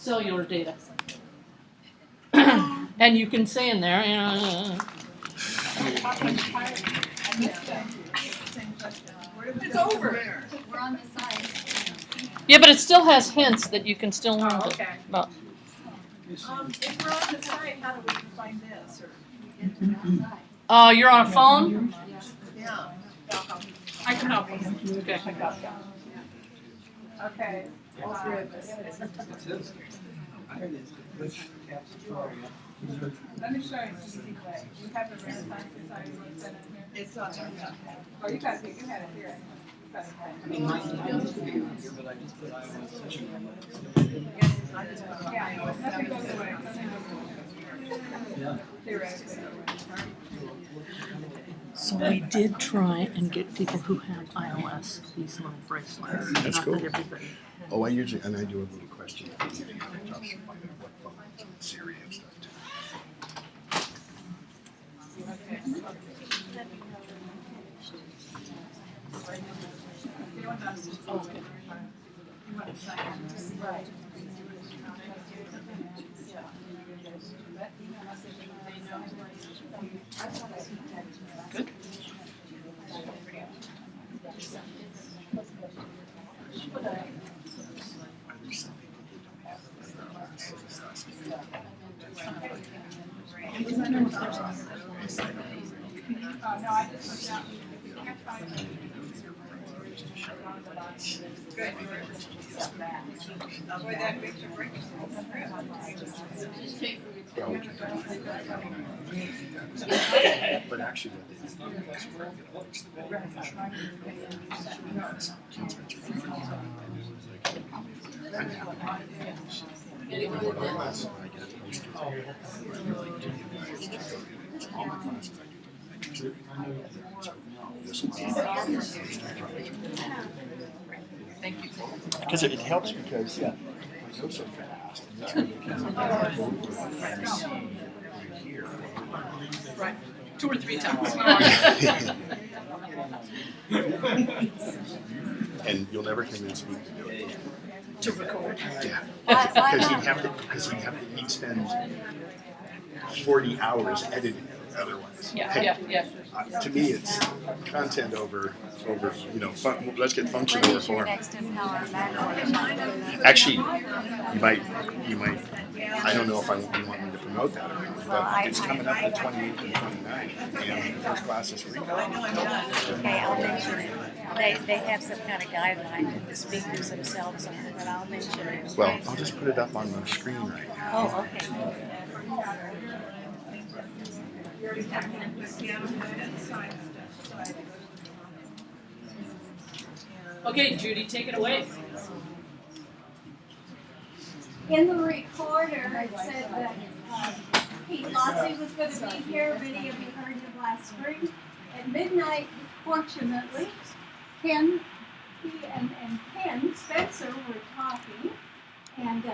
cellular data. And you can say in there, It's over. We're on this side. yeah, but it still has hints that you can still learn Oh, okay. about. If we're on the site, how do we find this? You're on a phone? Yeah. I can help you. Okay. Okay. All three of us. Let me show you the easy way. You have the Renaissance Society website in here? It's on there. Oh, you got it, you had it here. You got it. Yeah, nothing goes away. Theoretically. So we did try and get people who have iOS these little bracelets. That's Not cool. that everybody. Oh, I do a little question. Siri and stuff too. Okay. Good. No, I just looked out. Boy, that picture breaks. But actually, Thank you. because it helps because it goes so fast. And this one you can here. Right. 2 or 3 times. And you'll never convince me to do it. To record. Yeah. Why Because he'd spend 40 hours editing it otherwise. Yeah. To me, it's content over let's get function When over is your form. next Empower Manual? Actually, you might, I don't know if you want me to promote that or not, but it's coming up the 28th and 29th, and the first class is free. Okay, I'll mention it. They have some kind of guideline that the speakers themselves are, but I'll mention it. Well, I'll just put it up on the screen right now. Oh, okay. Okay, Judy, take it away. In the recorder, it said that Pete Lossie was going to be here. Many of you heard him last spring. At midnight, fortunately, Ken and Ken Spencer were talking, and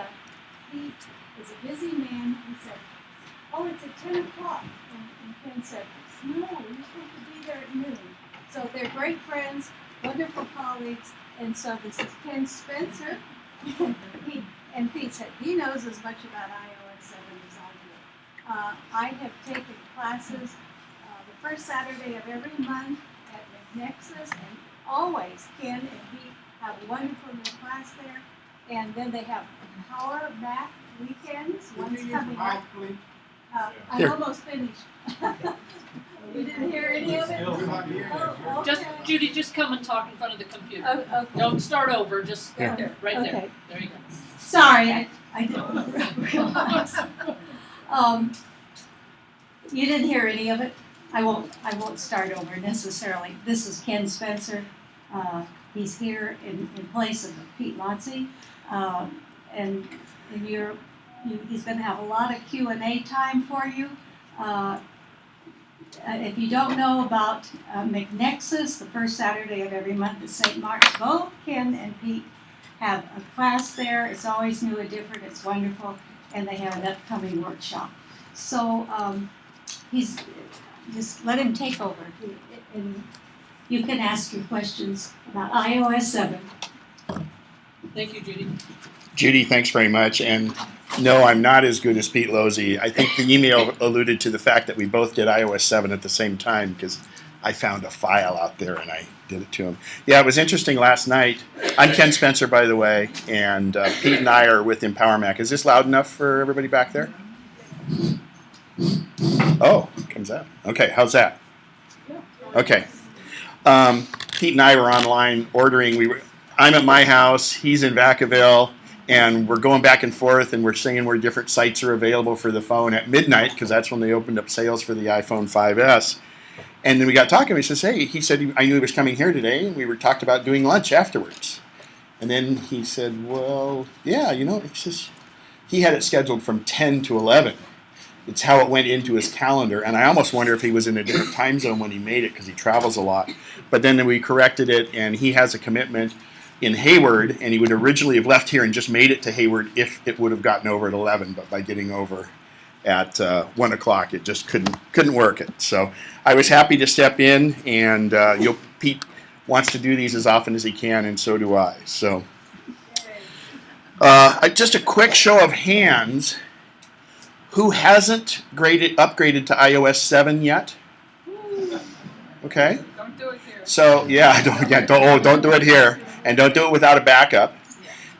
he is a busy man. He said, "Oh, it's at 10 o'clock." And Ken said, "No, you're supposed to be there at noon." So they're great friends, wonderful colleagues, and so this is Ken Spencer. And Pete said he knows as much about iOS 7 as I do. I have taken classes the first Saturday of every month at Nexus, and always Ken and Pete have a wonderful new class there. And then they have Power Mac weekends. One's coming up. I'm Here. almost finished. You didn't hear any of it? Oh, Just okay. Judy, just come and talk in front of the computer. Oh, okay. Don't start over. Just right there, right there. Okay. There you go. Sorry, I didn't realize. You didn't hear any of it. I won't start over necessarily. This is Ken Spencer. He's here in place of Pete Lotzie. And he's going to have a lot of Q&A time for you. If you don't know about McNexus, the first Saturday of every month at St. Mark's, both Ken and Pete have a class there. It's always new and different. It's wonderful. And they have an upcoming workshop. So he's just let him take over. And you can ask your questions about iOS 7. Thank you, Judy. Judy, thanks very much. And no, I'm not as good as Pete Losey. I think the email alluded to the fact that we both did iOS 7 at the same time because I found a file out there and I did it to him. Yeah, it was interesting last night. I'm Ken Spencer, by the way, and Pete and I are with EmpowerMac. Is this loud enough for everybody back there? Oh, it comes out. Okay, how's that? Okay. Pete and I were online ordering. I'm at my house, he's in Vacaville, and we're going back and forth, and we're seeing where different sites are available for the phone at midnight, because that's when they opened up sales for the iPhone 5S. And then we got talking, he says, hey, he said, I knew he was coming here today, and we were talked about doing lunch afterwards. And then he said, well, yeah, he says, he had it scheduled from 10 to 11. It's how it went into his calendar, and I almost wonder if he was in a different time zone when he made it, because he travels a lot. But then we corrected it, and he has a commitment in Hayward, and he would originally have left here and just made it to Hayward if it would have gotten over at 11, but by getting over at 1 o'clock, it just couldn't work it. So I was happy to step in, and Pete wants to do these as often as he can, and so do I. So just a quick show of hands. Who hasn't upgraded to iOS 7 yet? Okay. Don't do it here. So don't do it here, and don't do it without a backup.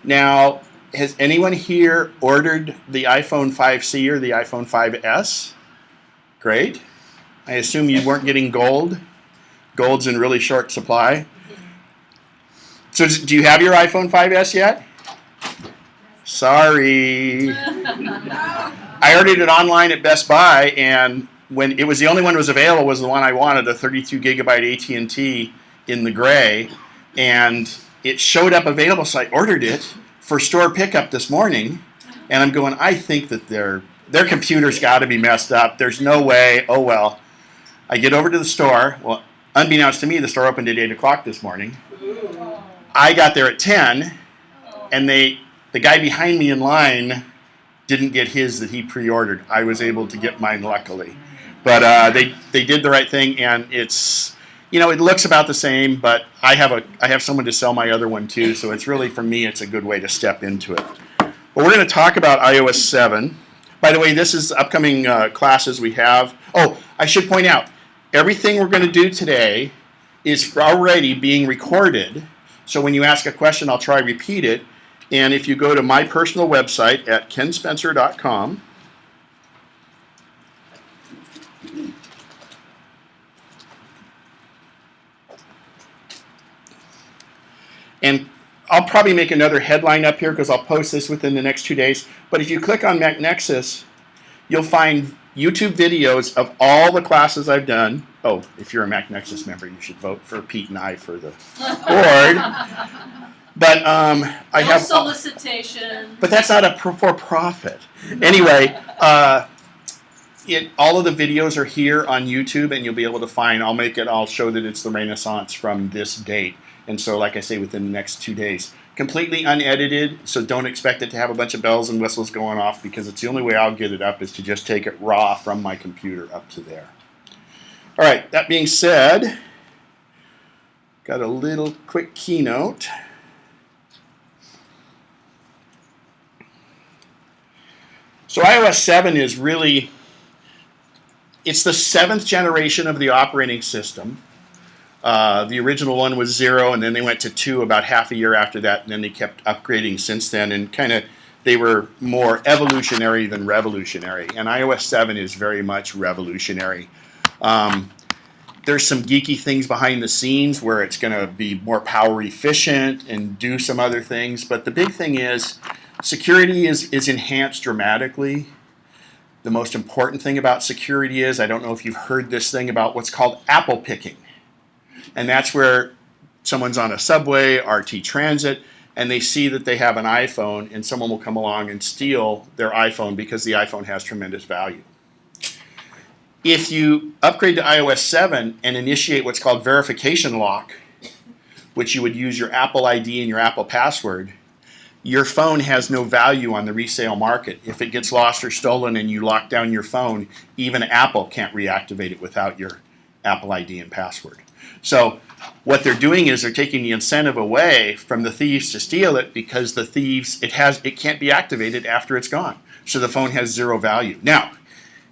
Now, has anyone here ordered the iPhone 5C or the iPhone 5S? Great. I assume you weren't getting gold. Gold's in really short supply. So do you have your iPhone 5S yet? Sorry. I ordered it online at Best Buy, and when it was the only one that was available was the one I wanted, a 32 gigabyte AT&T in the gray, and it showed up available, so I ordered it for store pickup this morning, and I'm going, I think that their computer's got to be messed up. There's no way. Oh, well. I get over to the store. Well, unbeknownst to me, the store opened at 8 o'clock this morning. I got there at 10, and the guy behind me in line didn't get his that he pre-ordered. I was able to get mine luckily. But they did the right thing, and it's, it looks about the same, but I have someone to sell my other one too, so it's really, for me, it's a good way to step into it. But we're going to talk about iOS 7. By the way, this is upcoming classes we have. Oh, I should point out, everything we're going to do today is already being recorded, so when you ask a question, I'll try to repeat it. And if you go to my personal website at kenspencer.com, and I'll probably make another headline up here because I'll post this within the next 2 days. But if you click on MacNexus, you'll find YouTube videos of all the classes I've done. Oh, if you're a MacNexus member, you should vote for Pete and I for the board. But I have solicitation. But that's not a for-profit. Anyway, all of the videos are here on YouTube, and you'll be able to find. I'll show that it's the Renaissance from this date, and so, like I say, within the next 2 days, completely unedited. So don't expect it to have a bunch of bells and whistles going off, because it's the only way I'll get it up is to just take it raw from my computer up to there. All right. That being said, got a little quick keynote. So iOS 7 is really, it's the 7th generation of the operating system. The original one was 0, and then they went to 2 about half a year after that, and then they kept upgrading since then, and they were more evolutionary than revolutionary, and iOS 7 is very much revolutionary. There's some geeky things behind the scenes where it's going to be more power efficient and do some other things, but the big thing is, security is enhanced dramatically. The most important thing about security is, I don't know if you've heard this thing about what's called apple picking. And that's where someone's on a subway, RT Transit, and they see that they have an iPhone, and someone will come along and steal their iPhone because the iPhone has tremendous value. If you upgrade to iOS 7 and initiate what's called verification lock, which you would use your Apple ID and your Apple password, your phone has no value on the resale market. If it gets lost or stolen and you lock down your phone, even Apple can't reactivate it without your Apple ID and password. So what they're doing is they're taking the incentive away from the thieves to steal it, because the thieves, it can't be activated after it's gone. So the phone has zero value. Now,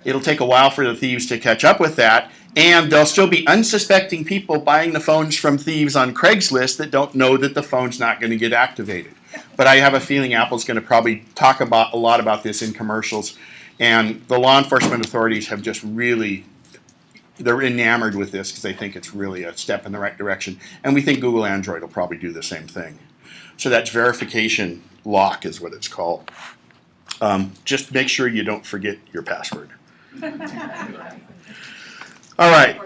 it'll take a while for the thieves to catch up with that, and there'll still be unsuspecting people buying the phones from thieves on Craigslist that don't know that the phone's not going to get activated. But I have a feeling Apple's going to probably talk about a lot about this in commercials, and the law enforcement authorities have just really, they're enamored with this because they think it's really a step in the right direction. And we think Google Android will probably do the same thing. So that's verification lock is what it's called. Just make sure you don't forget your password. All right.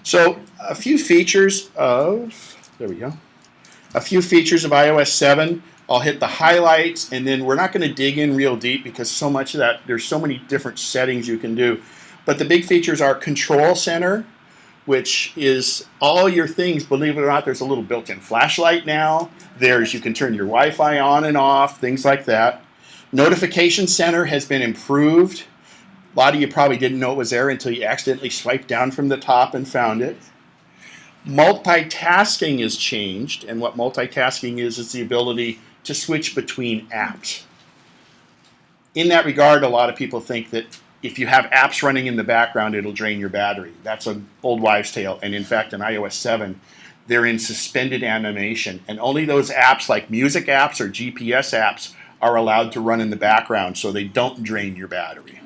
So a few features of, there we go. A few features of iOS 7. I'll hit the highlights, and then we're not going to dig in real deep because so much of that, there's so many different settings you can do. But the big features are Control Center, which is all your things. Believe it or not, there's a little built-in flashlight now. You can turn your Wi-Fi on and off, things like that. Notification Center has been improved. A lot of you probably didn't know it was there until you accidentally swiped down from the top and found it. Multitasking is changed, and what multitasking is the ability to switch between apps. In that regard, a lot of people think that if you have apps running in the background, it'll drain your battery. That's an old wives' tale, and in fact, in iOS 7, they're in suspended animation, and only those apps like music apps or GPS apps are allowed to run in the background so they don't drain your battery.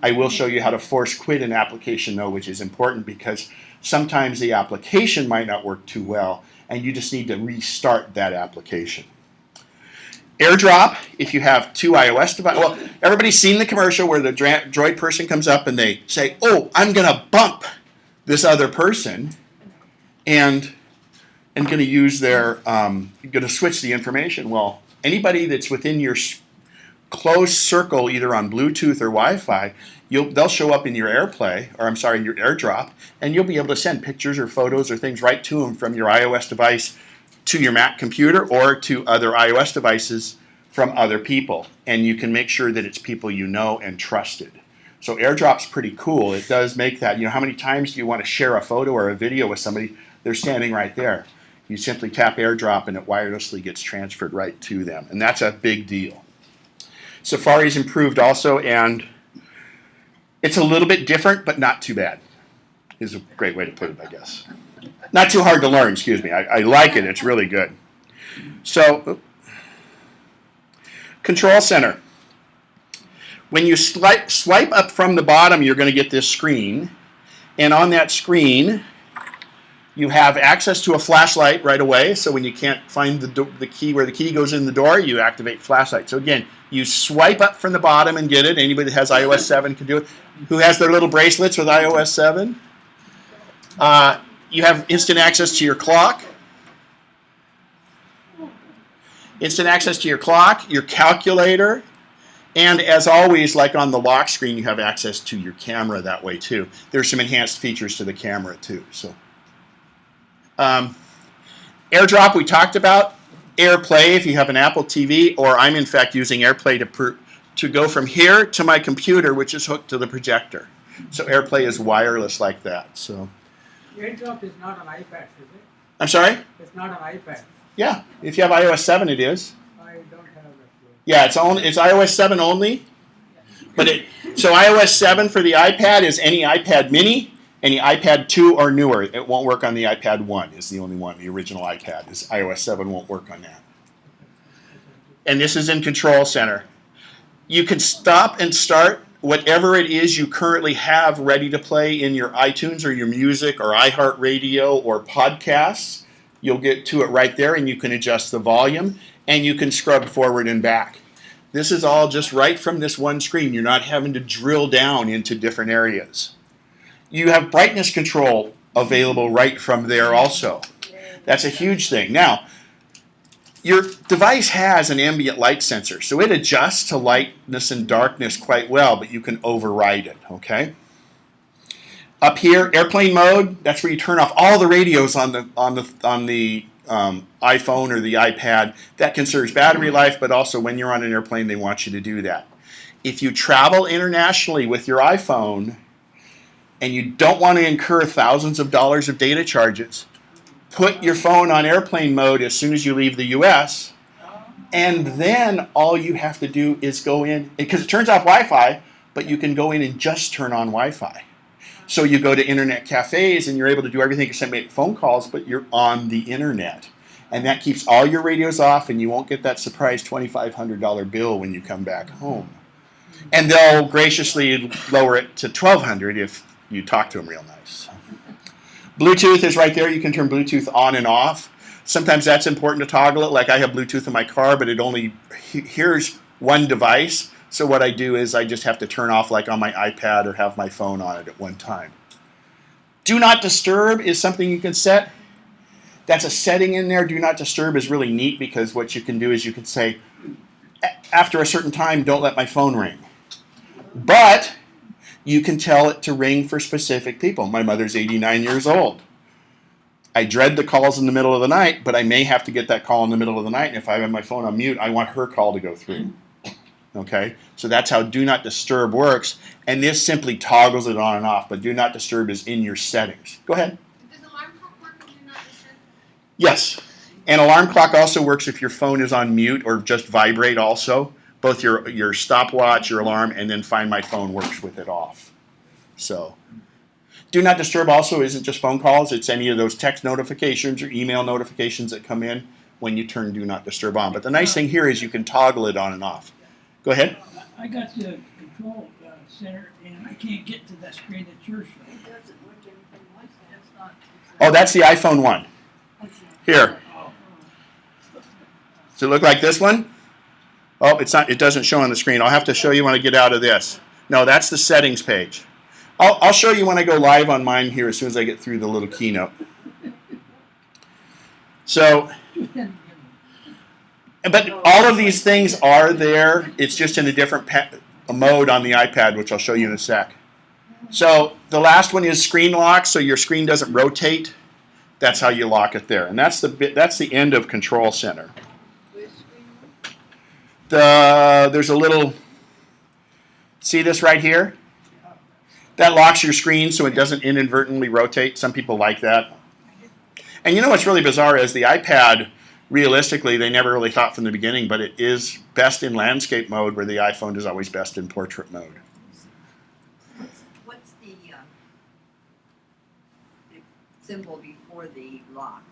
I will show you how to force quit an application though, which is important because sometimes the application might not work too well and you just need to restart that application. AirDrop, if you have two iOS devices. Well, everybody's seen the commercial where the Droid person comes up and they say, oh, I'm going to bump this other person and going to use their, going to switch the information. Well, anybody that's within your close circle, either on Bluetooth or Wi-Fi, they'll show up in your AirPlay, or I'm sorry, your AirDrop, and you'll be able to send pictures or photos or things right to them from your iOS device to your Mac computer or to other iOS devices from other people. And you can make sure that it's people you know and trusted. So AirDrop's pretty cool. It does make that, how many times do you want to share a photo or a video with somebody? They're standing right there. You simply tap AirDrop and it wirelessly gets transferred right to them. And that's a big deal. Safari's improved also, and it's a little bit different, but not too bad, is a great way to put it, I guess. Not too hard to learn, excuse me. I like it. It's really good. So, Control Center. When you swipe up from the bottom, you're going to get this screen. And on that screen, you have access to a flashlight right away. So when you can't find the key where the key goes in the door, you activate flashlight. So again, you swipe up from the bottom and get it. Anybody that has iOS 7 can do it. Who has their little bracelets with iOS 7? You have instant access to your clock. Instant access to your clock, your calculator, and as always, like on the lock screen, you have access to your camera that way too. There's some enhanced features to the camera too. So, AirDrop we talked about. AirPlay if you have an Apple TV, or I'm in fact using AirPlay to go from here to my computer, which is hooked to the projector. So AirPlay is wireless like that. So. AirDrop is not on iPads, is it? I'm sorry? It's not on iPads. Yeah, if you have iOS 7, it is. I don't have that. Yeah, it's iOS 7 only. But so iOS 7 for the iPad is any iPad mini, any iPad 2 or newer. It won't work on the iPad 1 is the only one. The original iPad is iOS 7 won't work on that. And this is in Control Center. You can stop and start whatever it is you currently have ready to play in your iTunes or your music or iHeartRadio or podcasts. You'll get to it right there, and you can adjust the volume, and you can scrub forward and back. This is all just right from this one screen. You're not having to drill down into different areas. You have brightness control available right from there also. That's a huge thing. Now, your device has an ambient light sensor, so it adjusts to lightness and darkness quite well, but you can override it, okay? Up here, airplane mode, that's where you turn off all the radios on the iPhone or the iPad, that conserves battery life, but also when you're on an airplane, they want you to do that. If you travel internationally with your iPhone and you don't want to incur thousands of dollars of data charges, put your phone on airplane mode as soon as you leave the US, and then all you have to do is go in, because it turns off Wi-Fi, but you can go in and just turn on Wi-Fi. So you go to internet cafes and you're able to do everything except make phone calls, but you're on the internet. And that keeps all your radios off, and you won't get that surprise $2,500 bill when you come back home. And they'll graciously lower it to $1,200 if you talk to them real nice. Bluetooth is right there. You can turn Bluetooth on and off. Sometimes that's important to toggle it. Like I have Bluetooth in my car, but it only hears one device. So what I do is I just have to turn off like on my iPad or have my phone on it at one time. Do not disturb is something you can set. That's a setting in there. Do not disturb is really neat because what you can do is you can say, after a certain time, don't let my phone ring. But you can tell it to ring for specific people. My mother's 89 years old. I dread the calls in the middle of the night, but I may have to get that call in the middle of the night. And if I have my phone on mute, I want her call to go through. Okay? So that's how Do Not Disturb works. And this simply toggles it on and off, but Do Not Disturb is in your settings. Go ahead. Does alarm clock work with Do Not Disturb? Yes. And alarm clock also works if your phone is on mute or just vibrate also. Both your stopwatch, your alarm, and then Find My Phone works with it off. So, Do Not Disturb also isn't just phone calls. It's any of those text notifications or email notifications that come in when you turn Do Not Disturb on. But the nice thing here is you can toggle it on and off. Go ahead. I got the control center and I can't get to that screen that you're showing. It doesn't work anything like that. It's not. Oh, that's the iPhone one. Here. Does it look like this one? Oh, it's not. It doesn't show on the screen. I'll have to show you when I get out of this. No, that's the settings page. I'll show you when I go live on mine here as soon as I get through the little keynote. So, but all of these things are there. It's just in a different mode on the iPad, which I'll show you in a sec. So the last one is screen lock, so your screen doesn't rotate. That's how you lock it there, and that's the end of Control Center. There's a little, see this right here? That locks your screen so it doesn't inadvertently rotate. Some people like that. And you know what's really bizarre is the iPad, realistically, they never really thought from the beginning, but it is best in landscape mode where the iPhone is always best in portrait mode. What's the symbol before the lock?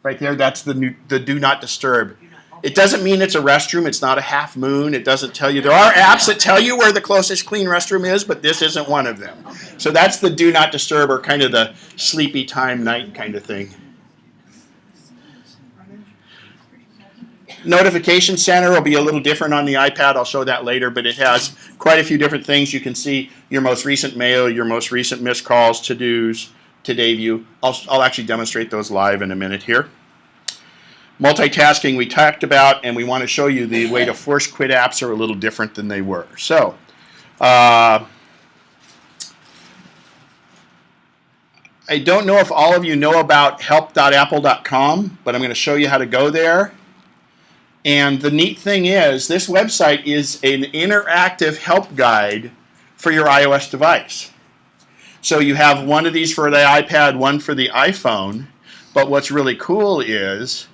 Right there, that's the Do Not Disturb. It doesn't mean it's a restroom. It's not a half moon. It doesn't tell you. There are apps that tell you where the closest clean restroom is, but this isn't one of them. So that's the Do Not Disturb, or kind of the sleepy time night kind of thing. Notification Center will be a little different on the iPad. I'll show that later, but it has quite a few different things. You can see your most recent mail, your most recent missed calls, to-dos, Today View. I'll actually demonstrate those live in a minute here. Multitasking we talked about, and we want to show you the way to force quit apps are a little different than they were. So, I don't know if all of you know about help.apple.com, but I'm going to show you how to go there. And the neat thing is, this website is an interactive help guide for your iOS device. So you have one of these for the iPad, one for the iPhone, but what's really cool is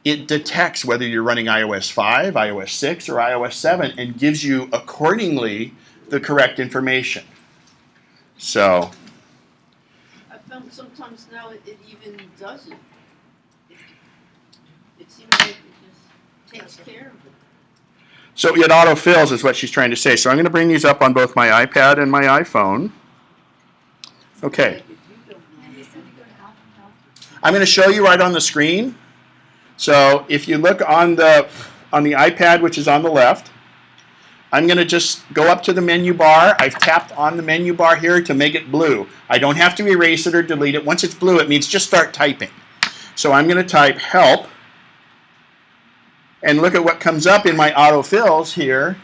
it detects whether you're running iOS 5, iOS 6, or iOS 7 and gives you accordingly the correct information. So I found sometimes now it even doesn't. It seems like it just takes care of it. So it autofills is what she's trying to say. So I'm going to bring these up on both my iPad and my iPhone. Okay. I'm going to show you right on the screen. So if you look on the iPad, which is on the left, I'm going to just go up to the menu bar. I've tapped on the menu bar here to make it blue. I don't have to erase it or delete it. Once it's blue, it means just start typing. So I'm going to type help. And look at what comes up in my autofills here.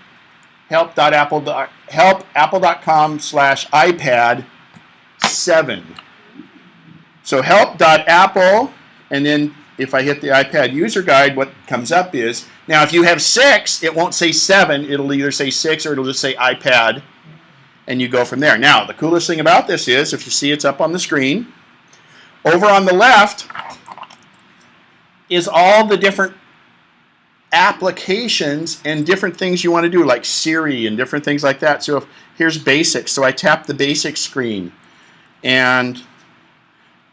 help.apple.com/iPad7. So help.apple, and then if I hit the iPad user guide, what comes up is, now if you have 6, it won't say 7. It'll either say 6 or it'll just say iPad, and you go from there. Now, the coolest thing about this is, if you see it's up on the screen, over on the left is all the different applications and different things you want to do, like Siri and different things like that. So here's basics. So I tap the basic screen and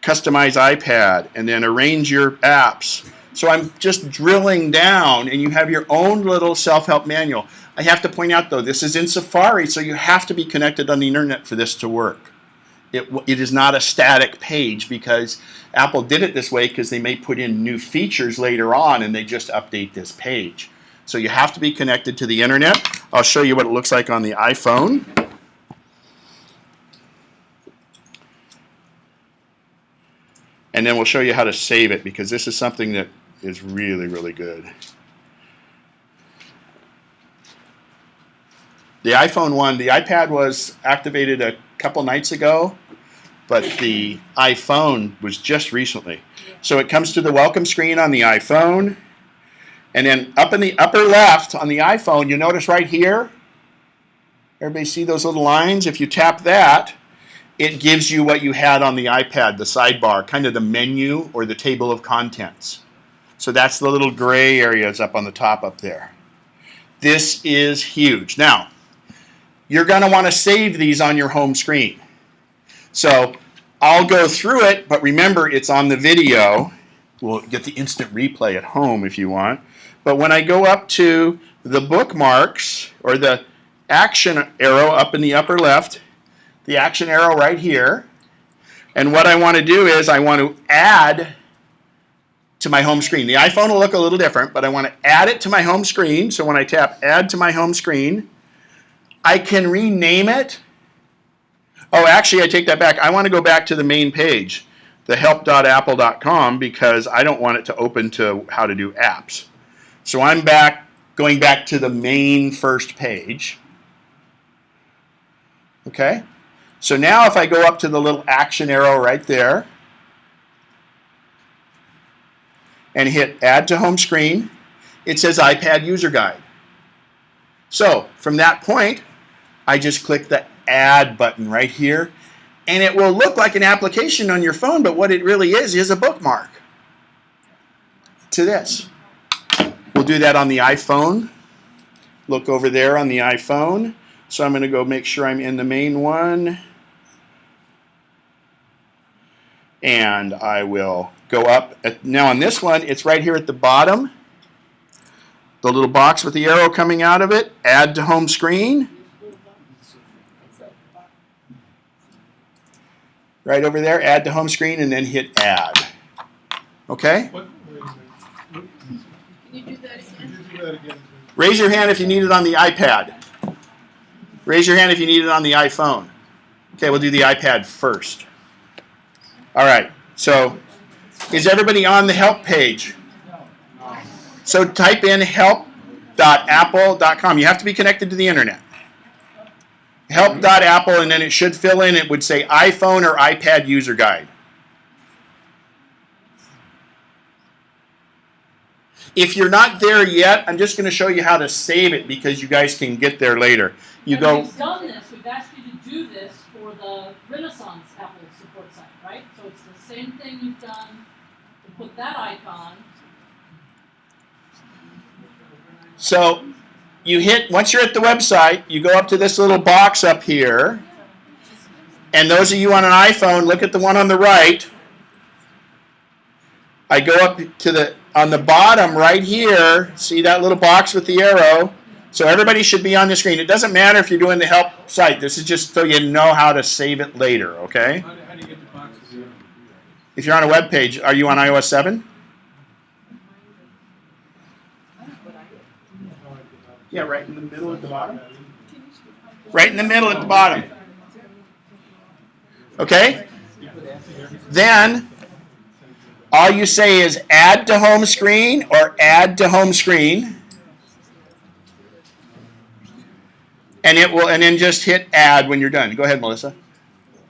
customize iPad and then arrange your apps. So I'm just drilling down and you have your own little self-help manual. I have to point out though, this is in Safari, so you have to be connected on the internet for this to work. It is not a static page because Apple did it this way because they may put in new features later on and they just update this page. So you have to be connected to the internet. I'll show you what it looks like on the iPhone. And then we'll show you how to save it because this is something that is really, really good. The iPhone 1, the iPad was activated a couple nights ago, but the iPhone was just recently. So it comes to the welcome screen on the iPhone, and then up in the upper left on the iPhone, you notice right here, everybody see those little lines? If you tap that, it gives you what you had on the iPad, the sidebar, kind of the menu or the table of contents. So that's the little gray areas up on the top up there. This is huge. Now, you're going to want to save these on your home screen. So I'll go through it, but remember it's on the video. We'll get the instant replay at home if you want. But when I go up to the bookmarks or the action arrow up in the upper left, the action arrow right here, and what I want to do is I want to add to my home screen. The iPhone will look a little different, but I want to add it to my home screen. So when I tap add to my home screen, I can rename it. Oh, actually, I take that back. I want to go back to the main page, the help.apple.com, because I don't want it to open to how to do apps. So I'm going back to the main first page. Okay? So now if I go up to the little action arrow right there and hit add to home screen, it says iPad user guide. So from that point, I just click the add button right here, and it will look like an application on your phone, but what it really is a bookmark to this. We'll do that on the iPhone. Look over there on the iPhone. So I'm going to go make sure I'm in the main one. And I will go up. Now on this one, it's right here at the bottom. The little box with the arrow coming out of it. Add to home screen. Right over there, add to home screen, and then hit add. Okay? Can you do that again? Raise your hand if you need it on the iPad. Raise your hand if you need it on the iPhone. Okay, we'll do the iPad first. All right, so is everybody on the help page? So type in help.apple.com. You have to be connected to the internet. Help.apple, and then it should fill in. It would say iPhone or iPad user guide. If you're not there yet, I'm just going to show you how to save it because you guys can get there later. You go. We've done this. We've asked you to do this for the Renaissance Apple support site, right? So it's the same thing you've done to put that icon. So you hit, once you're at the website, you go up to this little box up here. And those of you on an iPhone, look at the one on the right. I go up to on the bottom right here, see that little box with the arrow? So everybody should be on the screen. It doesn't matter if you're doing the help site. This is just so you know how to save it later, okay? How do you get the boxes here? If you're on a web page, are you on iOS 7? Yeah, right in the middle at the bottom. Right in the middle at the bottom. Okay? Then, all you say is add to home screen or add to home screen. And it will, and then just hit add when you're done. Go ahead, Melissa.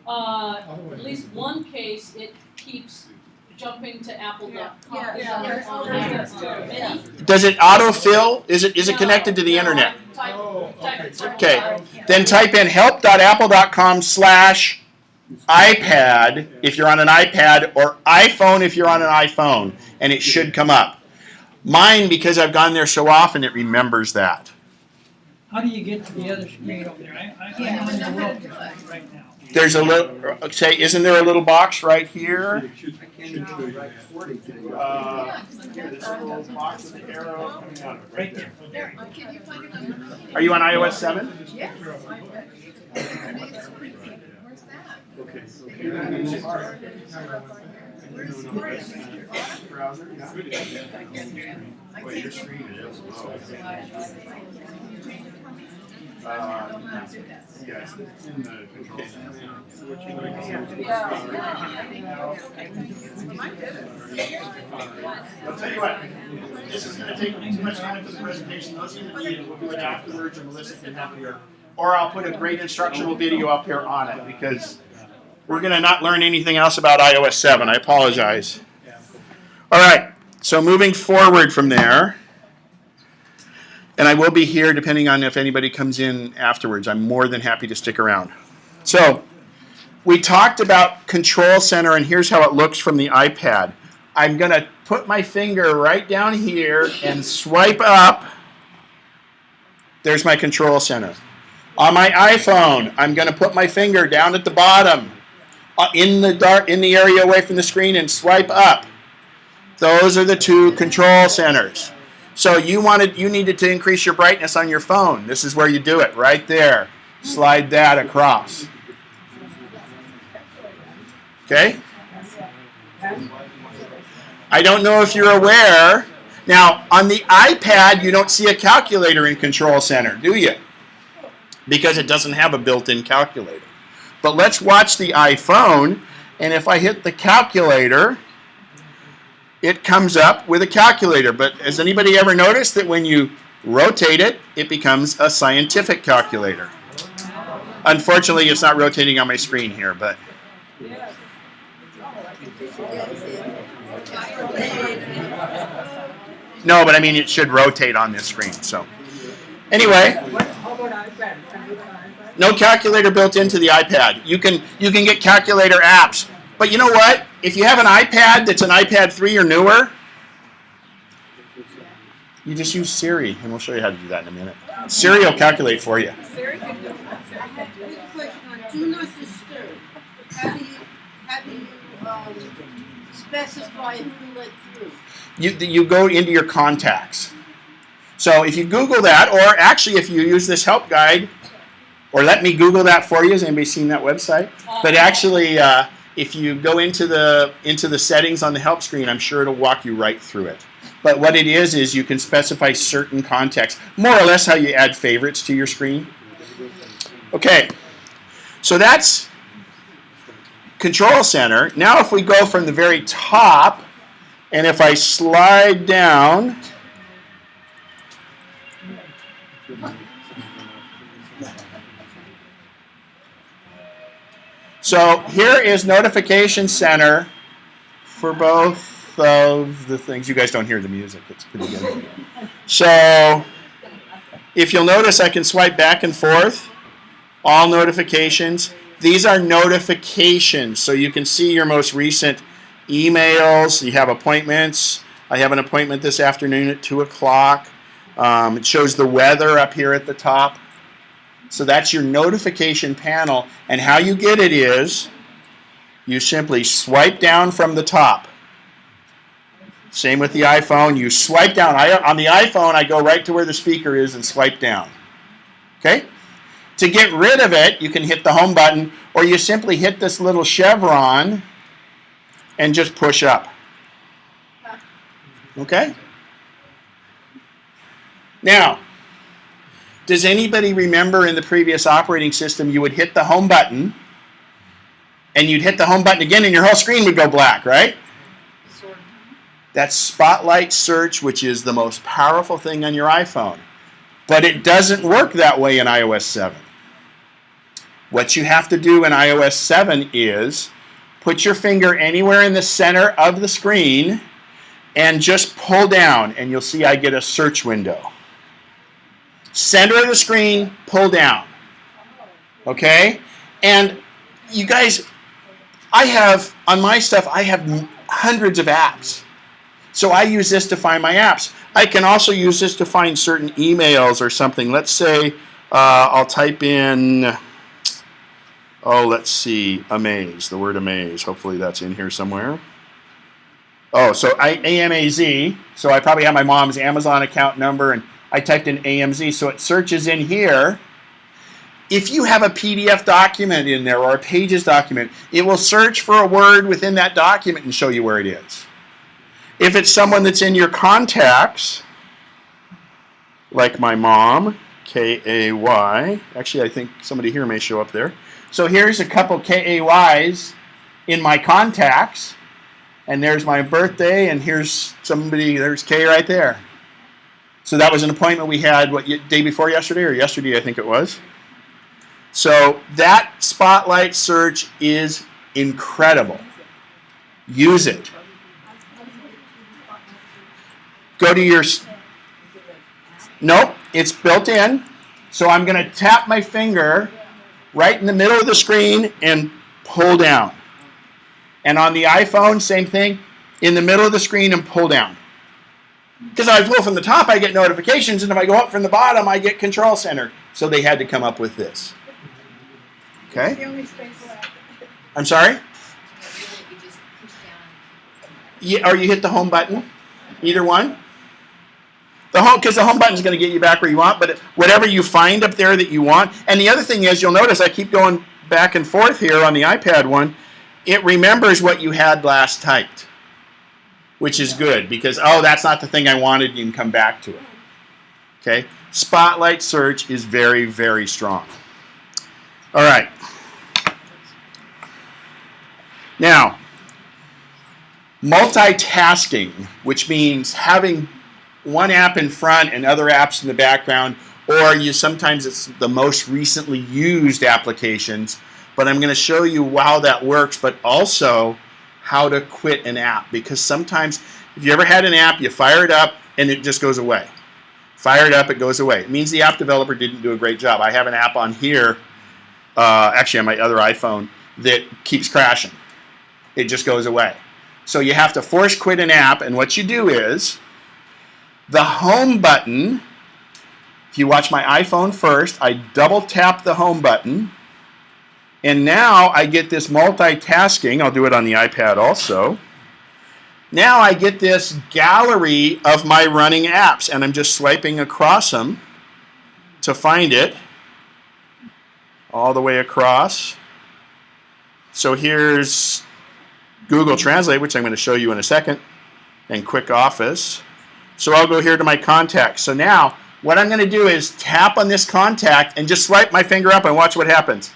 At least one case, it keeps jumping to apple.com. Yeah, there's all that stuff too. Yeah. Does it autofill? Is it connected to the No, internet? Type it several Okay. times. Then type in help.apple.com/iPad if you're on an iPad, or iPhone if you're on an iPhone, and it should come up. Mine, because I've gone there so often, it remembers that. How do you get to the other screen over there? I'm on the welcome screen right now. There's a little, say, isn't there a little box right here? This little box with the arrow coming out of it, right there. Are you on iOS 7? Okay. Browser, yeah. Well, your screen is low. Yes, it's in the control center. I'll tell you what, this is going to take too much time for the presentation. Those of you that need it, we'll do it afterwards, and Melissa can help you. Or I'll put a great instructional video up here on it, because we're going to not learn anything else about iOS 7. I apologize. All right, so moving forward from there, and I will be here depending on if anybody comes in afterwards. I'm more than happy to stick around. So we talked about Control Center, and here's how it looks from the iPad. I'm going to put my finger right down here and swipe up. There's my Control Center. On my iPhone, I'm going to put my finger down at the bottom in the area away from the screen and swipe up. Those are the two control centers. So you needed to increase your brightness on your phone. This is where you do it, right there. Slide that across. Okay? I don't know if you're aware. Now, on the iPad, you don't see a calculator in Control Center, do you? Because it doesn't have a built-in calculator. But let's watch the iPhone, and if I hit the calculator, it comes up with a calculator. But has anybody ever noticed that when you rotate it, it becomes a scientific calculator? Unfortunately, it's not rotating on my screen here, but... No, but I mean, it should rotate on this screen, so... Anyway... How about iPad? Can you do iPad? No calculator built into the iPad. You can get calculator apps. But you know what? If you have an iPad that's an iPad 3 or newer, you just use Siri, and we'll show you how to do that in a minute. Siri will calculate for you. Siri can do it. Do not disturb. How do you specify who let through? You go into your contacts. So if you Google that, or actually if you use this help guide, or let me Google that for you. Has anybody seen that website? But actually, if you go into the settings on the help screen, I'm sure it'll walk you right through it. But what it is you can specify certain contacts, more or less how you add favorites to your screen. Okay, so that's Control Center. Now if we go from the very top, and if I slide down, so here is Notification Center for both of the things. You guys don't hear the music. It's pretty good. So if you'll notice, I can swipe back and forth. All notifications. These are notifications. So you can see your most recent emails. You have appointments. I have an appointment this afternoon at 2 o'clock. It shows the weather up here at the top. So that's your notification panel, and how you get it is you simply swipe down from the top. Same with the iPhone. You swipe down. On the iPhone, I go right to where the speaker is and swipe down. Okay? To get rid of it, you can hit the home button, or you simply hit this little chevron and just push up. Okay? Now, does anybody remember in the previous operating system you would hit the home button and you'd hit the home button again and your whole screen would go black, right? That's Spotlight Search, which is the most powerful thing on your iPhone. But it doesn't work that way in iOS 7. What you have to do in iOS 7 is put your finger anywhere in the center of the screen and just pull down, and you'll see I get a search window. Center of the screen, pull down. Okay? And you guys, I have, on my stuff, I have hundreds of apps. So I use this to find my apps. I can also use this to find certain emails or something. Let's say I'll type in, let's see, amaze, the word amaze. Hopefully that's in here somewhere. Oh, so AMAZ. So I probably have my mom's Amazon account number, and I typed in AMZ. So it searches in here. If you have a PDF document in there or a Pages document, it will search for a word within that document and show you where it is. If it's someone that's in your contacts, like my mom, K-A-Y. Actually, I think somebody here may show up there. So here's a couple K-A-Ys in my contacts. And there's my birthday, and here's somebody, there's K right there. So that was an appointment we had, day before yesterday, or yesterday, I think it was. So that Spotlight search is incredible. Use it. Go to your, nope, it's built in. So I'm going to tap my finger right in the middle of the screen and pull down. And on the iPhone, same thing, in the middle of the screen and pull down. Because if I pull from the top, I get notifications, and if I go up from the bottom, I get Control Center. So they had to come up with this. Okay? The only space left. I'm sorry? Yeah, or you hit the home button. Either one. Because the home button is going to get you back where you want, but whatever you find up there that you want. And the other thing is, you'll notice I keep going back and forth here on the iPad one. It remembers what you had last typed, which is good because, that's not the thing I wanted, you can come back to it. Okay? Spotlight search is very, very strong. All right. Now, multitasking, which means having one app in front and other apps in the background, or sometimes it's the most recently used applications. But I'm going to show you how that works, but also how to quit an app. Because sometimes, if you ever had an app, you fire it up and it just goes away. Fire it up, it goes away. It means the app developer didn't do a great job. I have an app on here, actually on my other iPhone, that keeps crashing. It just goes away. So you have to force quit an app, and what you do is, the home button, if you watch my iPhone first, I double tap the home button. And now I get this multitasking. I'll do it on the iPad also. Now I get this gallery of my running apps, and I'm just swiping across them to find it all the way across. So here's Google Translate, which I'm going to show you in a second, and Quick Office. So I'll go here to my contacts. So now what I'm going to do is tap on this contact and just swipe my finger up and watch what happens.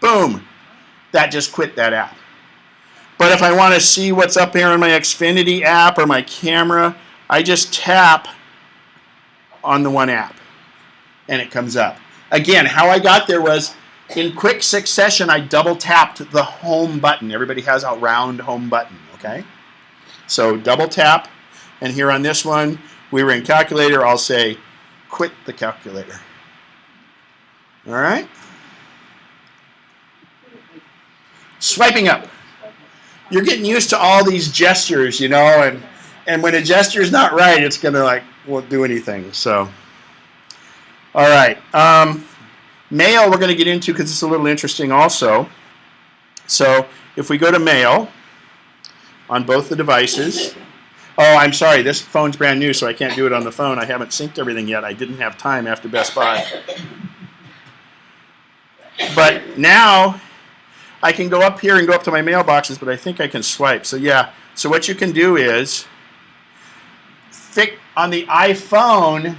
Boom. That just quit that app. But if I want to see what's up here in my Xfinity app or my camera, I just tap on the one app and it comes up. Again, how I got there was in quick succession, I double tapped the home button. Everybody has a round home button, okay? So double tap, and here on this one, we were in calculator, I'll say quit the calculator. All right? Swiping up. You're getting used to all these gestures, and when a gesture is not right, it's going to won't do anything. So, all right. Mail we're going to get into because it's a little interesting also. So if we go to Mail on both the devices. Oh, I'm sorry. This phone's brand new, so I can't do it on the phone. I haven't synced everything yet. I didn't have time after Best Buy. But now I can go up here and go up to my mailboxes, but I think I can swipe. So yeah, so what you can do is, on the iPhone,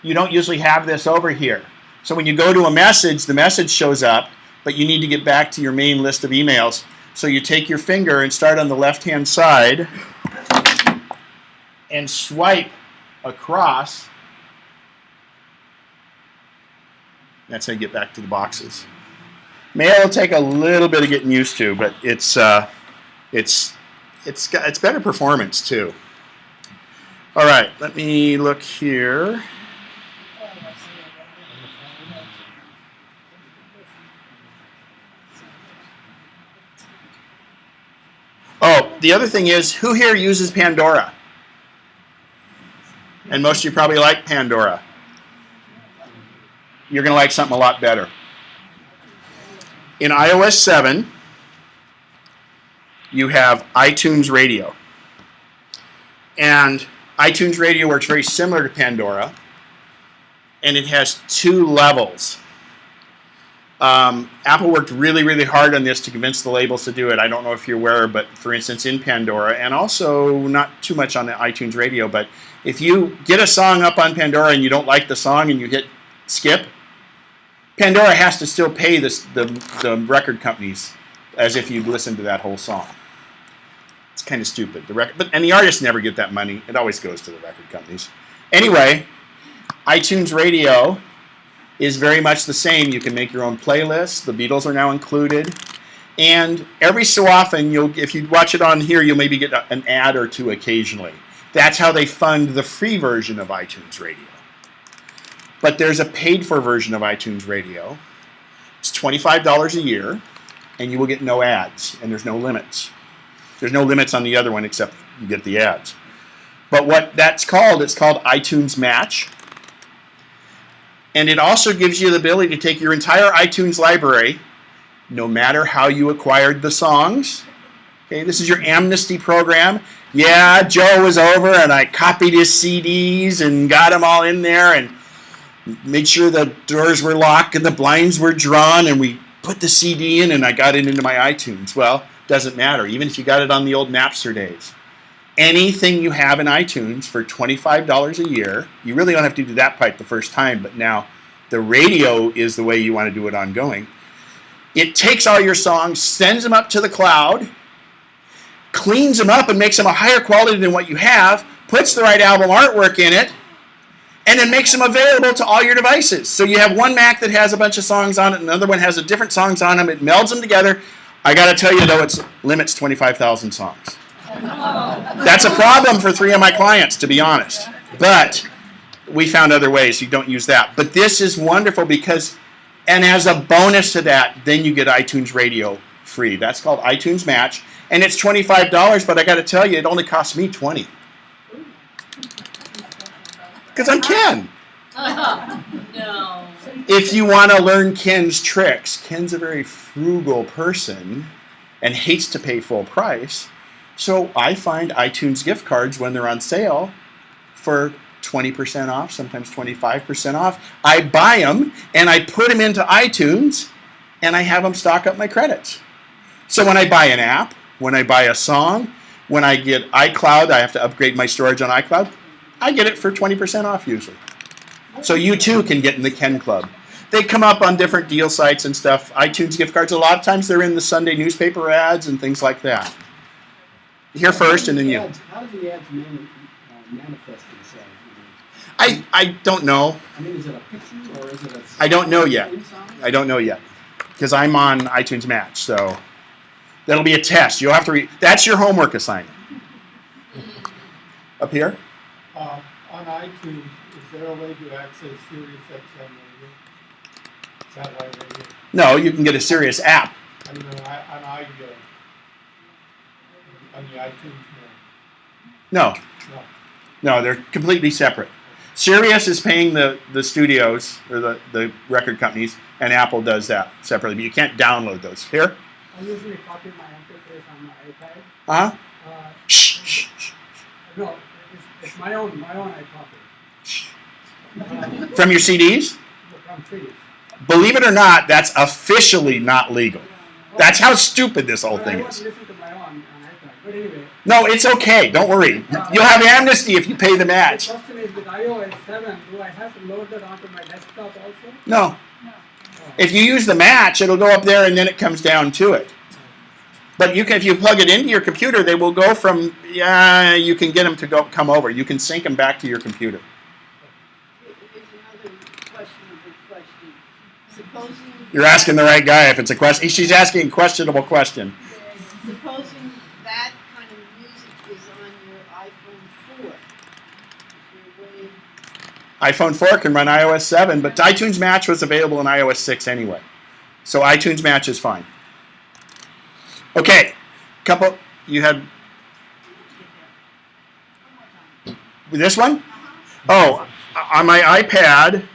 you don't usually have this over here. So when you go to a message, the message shows up, but you need to get back to your main list of emails. So you take your finger and start on the left-hand side and swipe across. That's how you get back to the boxes. Mail will take a little bit of getting used to, but it's It's better performance too. All right, let me look here. Oh, the other thing is, who here uses Pandora? And most of you probably like Pandora. You're going to like something a lot better. In iOS 7, you have iTunes Radio. And iTunes Radio works very similar to Pandora. And it has 2 levels. Apple worked really, really hard on this to convince the labels to do it. I don't know if you're aware, but for instance, in Pandora, and also not too much on the iTunes Radio, but if you get a song up on Pandora and you don't like the song and you hit skip, Pandora has to still pay the record companies as if you'd listened to that whole song. It's kind of stupid. And the artists never get that money. It always goes to the record companies. Anyway, iTunes Radio is very much the same. You can make your own playlist. The Beatles are now included. And every so often, if you watch it on here, you'll maybe get an ad or 2 occasionally. That's how they fund the free version of iTunes Radio. But there's a paid-for version of iTunes Radio. It's $25 a year, and you will get no ads, and there's no limits. There's no limits on the other one except you get the ads. But what that's called, it's called iTunes Match. And it also gives you the ability to take your entire iTunes library, no matter how you acquired the songs. Okay, this is your amnesty program. Yeah, Joe was over and I copied his CDs and got them all in there and made sure the doors were locked and the blinds were drawn and we put the CD in and I got it into my iTunes. Well, doesn't matter, even if you got it on the old Napster days. Anything you have in iTunes for $25 a year, you really don't have to do that part the first time, but now the radio is the way you want to do it ongoing. It takes all your songs, sends them up to the cloud, cleans them up and makes them a higher quality than what you have, puts the right album artwork in it, and then makes them available to all your devices. So you have one Mac that has a bunch of songs on it, and another one has a different songs on them. It melds them together. I got to tell you, though, it limits 25,000 songs. That's a problem for 3 of my clients, to be honest. But we found other ways. You don't use that. But this is wonderful because, and as a bonus to that, then you get iTunes Radio free. That's called iTunes Match. And it's $25, but I got to tell you, it only cost me $20. Because I'm Ken. No. If you want to learn Ken's tricks, Ken's a very frugal person and hates to pay full price. So I find iTunes gift cards when they're on sale for 20% off, sometimes 25% off. I buy them and I put them into iTunes and I have them stock up my credits. So when I buy an app, when I buy a song, when I get iCloud, I have to upgrade my storage on iCloud, I get it for 20% off usually. So you too can get in the Ken Club. They come up on different deal sites and stuff. iTunes gift cards, a lot of times they're in the Sunday newspaper ads and things like that. Here first and then you. How do the ads manifest themselves? I don't know. I mean, is it a picture or is it a... I don't know yet. I don't know yet. Because I'm on iTunes Match, so that'll be a test. You'll have to read. That's your homework assignment. Up here? On iTunes, is there a way to access Sirius XM radio? Satellite radio? No, you can get a Sirius app. I mean, on the iTunes No. No. No, they're completely separate. Sirius is paying the studios or the record companies, and Apple does that separately. But you can't download those. Here? I usually copy my MP3s on my iPad. Uh-huh. Shh, shh, shh. No, it's my own I copy. From your CDs? From CDs. Believe it or not, that's officially not legal. That's how stupid this whole I thing want is. to listen to my own on iPad. But anyway. No, it's okay. Don't worry. You'll have amnesty if you pay the match. The question is, with iOS 7, do I have to load that onto my desktop also? No. If you use the match, it'll go up there and then it comes down to it. But you can, if you plug it into your computer, they will go from, you can get them to come over. You can sync them back to your computer. Here's another questionable question. Supposing You're asking the right guy if it's a question. She's asking a questionable question. Supposing that kind of music is on your iPhone 4. Is there a way? iPhone 4 can run iOS 7, but iTunes Match was available in iOS 6 anyway. So iTunes Match is fine. Okay, you had this one? Oh, on my iPad,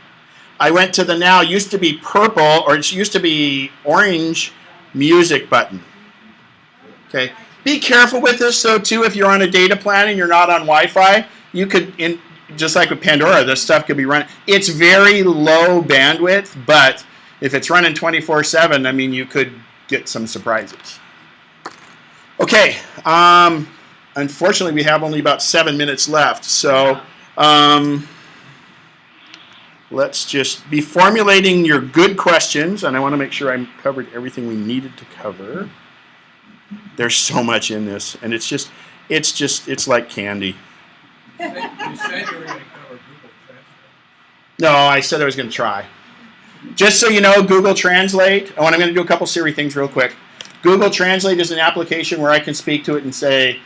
I went to the now used to be purple, or it used to be orange music button. Okay, be careful with this though too. If you're on a data plan and you're not on Wi-Fi, you could, just like with Pandora, this stuff could be running. It's very low bandwidth, but if it's running 24/7, I mean, you could get some surprises. Okay, unfortunately, we have only about 7 minutes left, so let's just be formulating your good questions, and I want to make sure I covered everything we needed to cover. There's so much in this, and it's like candy. You said you were going to cover Google Translate. No, I said I was going to try. Just so you know, Google Translate, and I'm going to do a couple Siri things real quick. Google Translate is an application where I can speak to it and say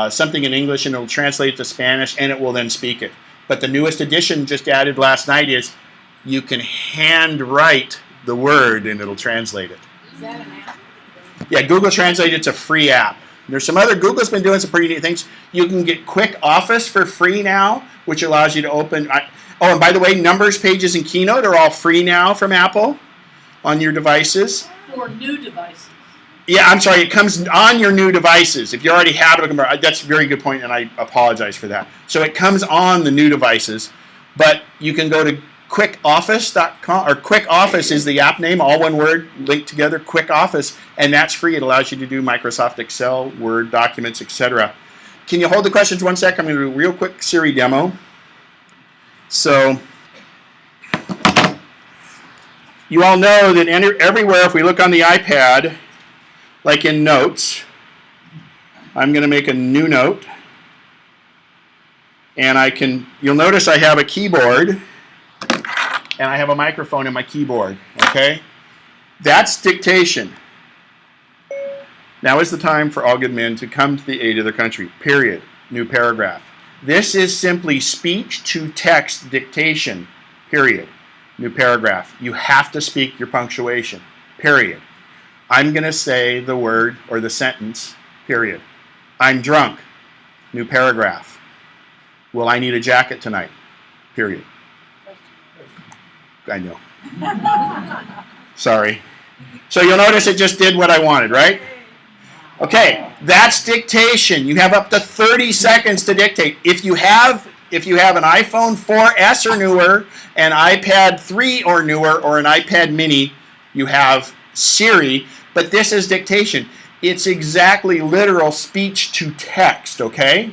something in English, and it will translate it to Spanish, and it will then speak it. But the newest addition just added last night is you can handwrite the word, and it'll translate it. Is that an app? Yeah, Google Translate, it's a free app. There's some other, Google's been doing some pretty neat things. You can get Quick Office for free now, which allows you to open, oh, and by the way, Numbers, Pages, and Keynote are all free now from Apple on your devices. For new devices. Yeah, I'm sorry, it comes on your new devices. If you already have it, that's a very good point, and I apologize for that. So it comes on the new devices, but you can go to quickoffice.com, or Quick Office is the app name, all one word, linked together, Quick Office, and that's free. It allows you to do Microsoft Excel, Word, documents, etc. Can you hold the questions 1 sec? I'm going to do a real quick Siri demo. So, you all know that everywhere, if we look on the iPad, like in Notes, I'm going to make a new note, and you'll notice I have a keyboard, and I have a microphone in my keyboard, okay? That's dictation. Now is the time for all good men to come to the aid of their country, period. New paragraph. This is simply speech-to-text dictation, period. New paragraph. You have to speak your punctuation, period. I'm going to say the word or the sentence, period. I'm drunk, new paragraph. Will I need a jacket tonight, period. I know. Sorry. So you'll notice it just did what I wanted, right? Okay, that's dictation. You have up to 30 seconds to dictate. If you have an iPhone 4S or newer, an iPad 3 or newer, or an iPad mini, you have Siri, but this is dictation. It's exactly literal speech to text, okay?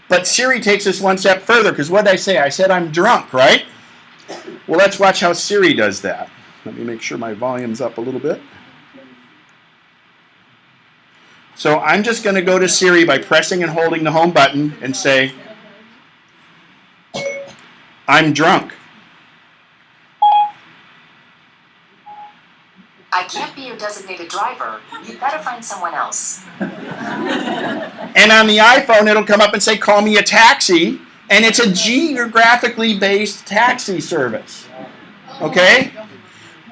But Siri takes us one step further, because what did I say? I said I'm drunk, right? Well, let's watch how Siri does that. Let me make sure my volume's up a little bit. So I'm just going to go to Siri by pressing and holding the home button and say, I'm drunk. I can't be your designated driver. You better find someone else. And on the iPhone, it'll come up and say, call me a taxi. And it's a geographically based taxi service. Okay?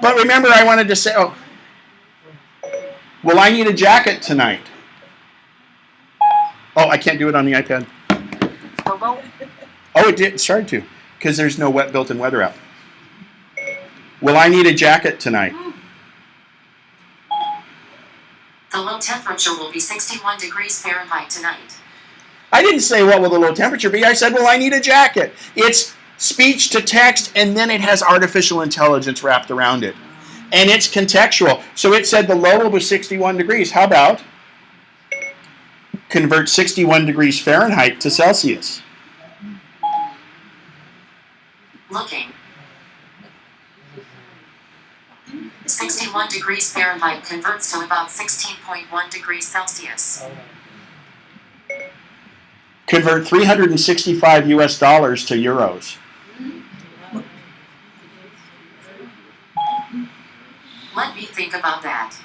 But remember, I wanted to say, will I need a jacket tonight? Oh, I can't do it on the iPad. Hello? Oh, it started to, because there's no built-in weather app. Will I need a jacket tonight? The low temperature will be 61 degrees Fahrenheit tonight. I didn't say what will the low temperature be. I said, well, I need a jacket. It's speech to text, and then it has artificial intelligence wrapped around it. And it's contextual. So it said the low was 61 degrees. How about convert 61 degrees Fahrenheit to Celsius? Looking. 61 degrees Fahrenheit converts to about 16.1 degrees Celsius. Convert 365 US dollars to euros. Let me think about that.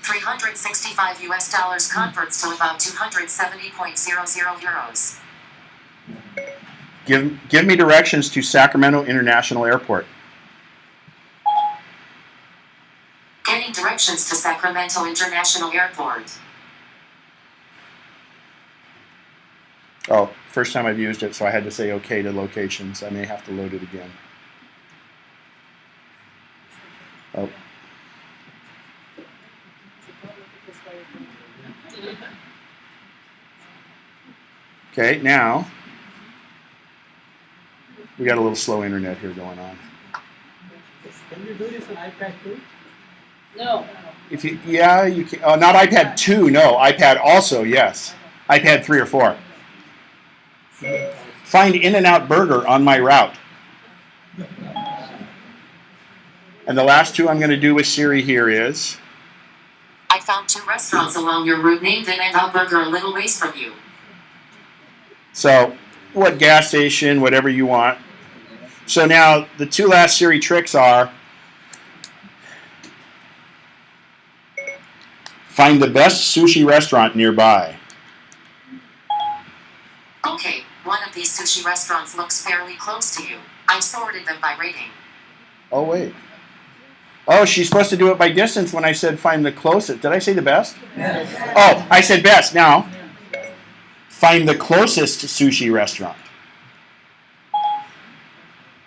$365 US converts to about 270.00 euros. Give me directions to Sacramento International Airport. Getting directions to Sacramento International Airport. Oh, first time I've used it, so I had to say okay to locations. I may have to load it again. Oh. Okay, now we got a little slow internet here going on. Can you do this on iPad too? No. If you, yeah, you can. Oh, not iPad 2. No, iPad also. Yes, iPad 3 or 4. Find In-N-Out Burger on my route. And the last two I'm going to do with Siri here is. I found 2 restaurants along your route named In-N-Out Burger a little ways from you. So, what gas station, whatever you want. So now the 2 last Siri tricks are. Find the best sushi restaurant nearby. Okay, one of these sushi restaurants looks fairly close to you. I sorted them by rating. Oh, wait. Oh, she's supposed to do it by distance when I said find the closest. Did I say the best? Yes. Oh, I said best. Now, find the closest sushi restaurant.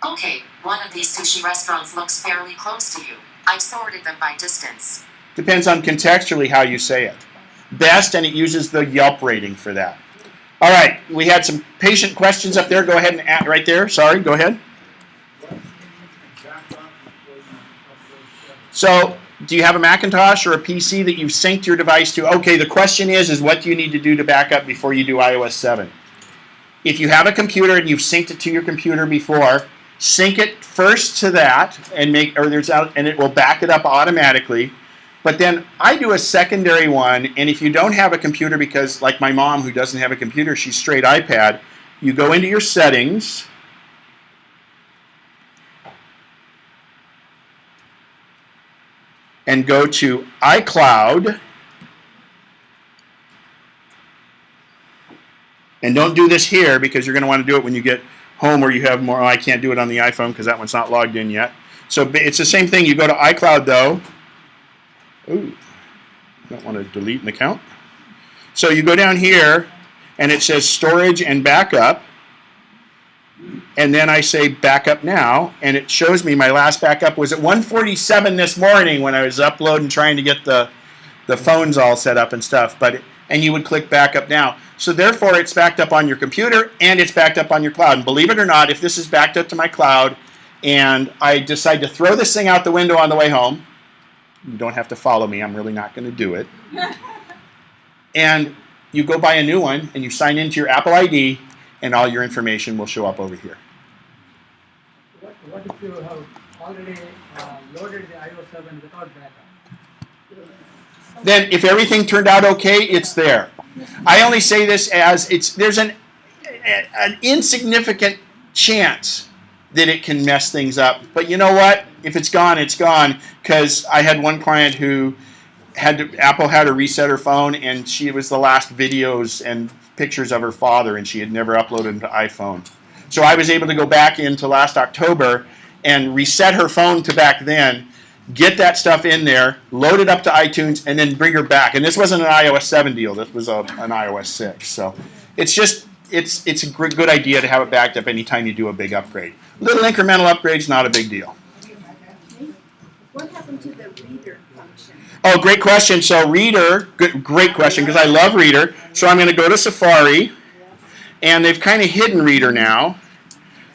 Okay, one of these sushi restaurants looks fairly close to you. I sorted them by distance. Depends on contextually how you say it. Best, and it uses the Yelp rating for that. All right, we had some patient questions up there. Go ahead and add right there. Sorry, go ahead. So, do you have a Macintosh or a PC that you've synced your device to? Okay, the question is what do you need to do to back up before you do iOS 7? If you have a computer and you've synced it to your computer before, sync it first to that and and it will back it up automatically. But then I do a secondary one, and if you don't have a computer, because like my mom who doesn't have a computer, she's straight iPad, you go into your settings, and go to iCloud, and don't do this here because you're going to want to do it when you get home or you have more. Oh, I can't do it on the iPhone because that one's not logged in yet. So it's the same thing. You go to iCloud though. Ooh, don't want to delete an account. So you go down here and it says storage and backup. And then I say backup now, and it shows me my last backup was at 1:47 this morning when I was uploading, trying to get the phones all set up and stuff. And you would click backup now. So therefore, it's backed up on your computer and it's backed up on your cloud. And believe it or not, if this is backed up to my cloud, and I decide to throw this thing out the window on the way home, you don't have to follow me. I'm really not going to do it. And you go buy a new one and you sign into your Apple ID, and all your information will show up over here. What if you have already loaded the iOS 7 without backup? Then if everything turned out okay, it's there. I only say this as there's an insignificant chance that it can mess things up. But you know what? If it's gone, it's gone. Because I had one client who Apple had to reset her phone, and it was the last videos and pictures of her father, and she had never uploaded them to iPhone. So I was able to go back into last October and reset her phone to back then, get that stuff in there, load it up to iTunes, and then bring her back. And this wasn't an iOS 7 deal. This was an iOS 6. So it's a good idea to have it backed up anytime you do a big upgrade. Little incremental upgrades, not a big deal. What happened to the reader function? Oh, great question. So Reader, great question, because I love Reader. So I'm going to go to Safari, and they've kind of hidden Reader now.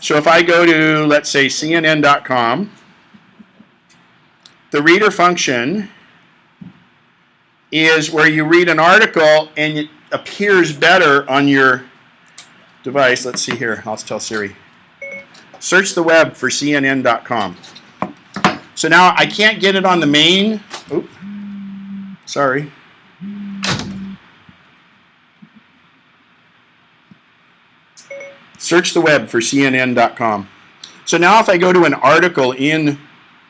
So if I go to, let's say, CNN.com, the Reader function is where you read an article and it appears better on your device. Let's see here. I'll tell Siri. Search the web for CNN.com. So now I can't get it on the main. Oops. Sorry. Search the web for CNN.com. So now if I go to an article in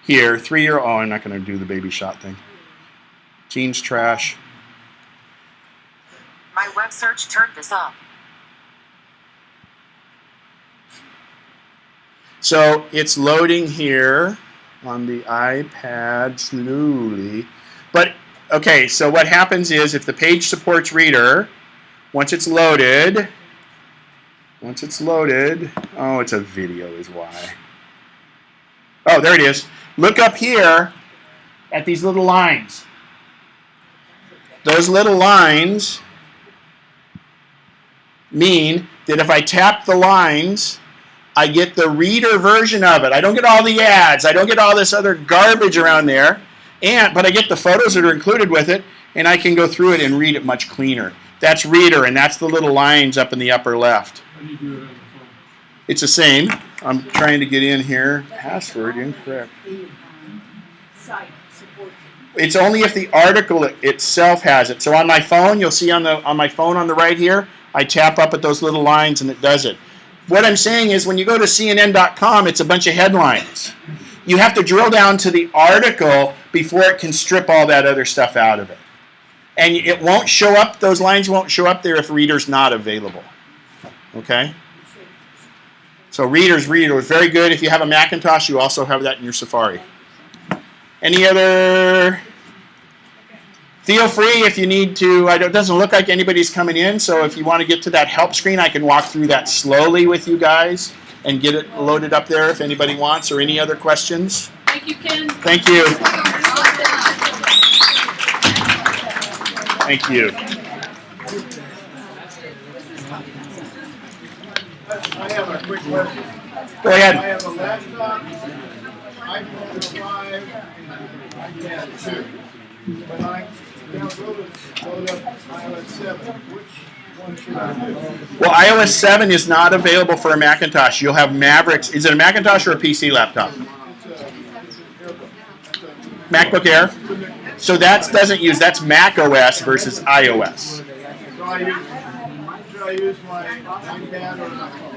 here, 3 year, oh, I'm not going to do the baby shot thing. Teens trash. My web search turned this up. So it's loading here on the iPad slowly. But, okay, so what happens is if the page supports Reader, once it's loaded, oh, it's a video is why. Oh, there it is. Look up here at these little lines. Those little lines mean that if I tap the lines, I get the Reader version of it. I don't get all the ads. I don't get all this other garbage around there. But I get the photos that are included with it, and I can go through it and read it much cleaner. That's Reader, and that's the little lines up in the upper left. How do you do it on the phone? It's the same. I'm trying to get in here. Password incorrect. Site supports it. It's only if the article itself has it. So on my phone, you'll see on my phone on the right here, I tap up at those little lines and it does it. What I'm saying is when you go to CNN.com, it's a bunch of headlines. You have to drill down to the article before it can strip all that other stuff out of it. And it won't show up, those lines won't show up there if Reader's not available. Okay? So Reader is very good. If you have a Macintosh, you also have that in your Safari. Any other? Feel free if you need to. It doesn't look like anybody's coming in, so if you want to get to that help screen, I can walk through that slowly with you guys and get it loaded up there if anybody wants, or any other questions. Thank you, Ken. Thank you. Thank you. I have a quick question. Go ahead. I have a laptop, iPhone 5, and iPad 2. When I now load up iOS 7, which one should I do? Well, iOS 7 is not available for a Macintosh. You'll have Mavericks. Is it a Macintosh or a PC laptop? MacBook Air? So that doesn't use, that's Mac OS versus iOS. So should I use my iPad or my phone?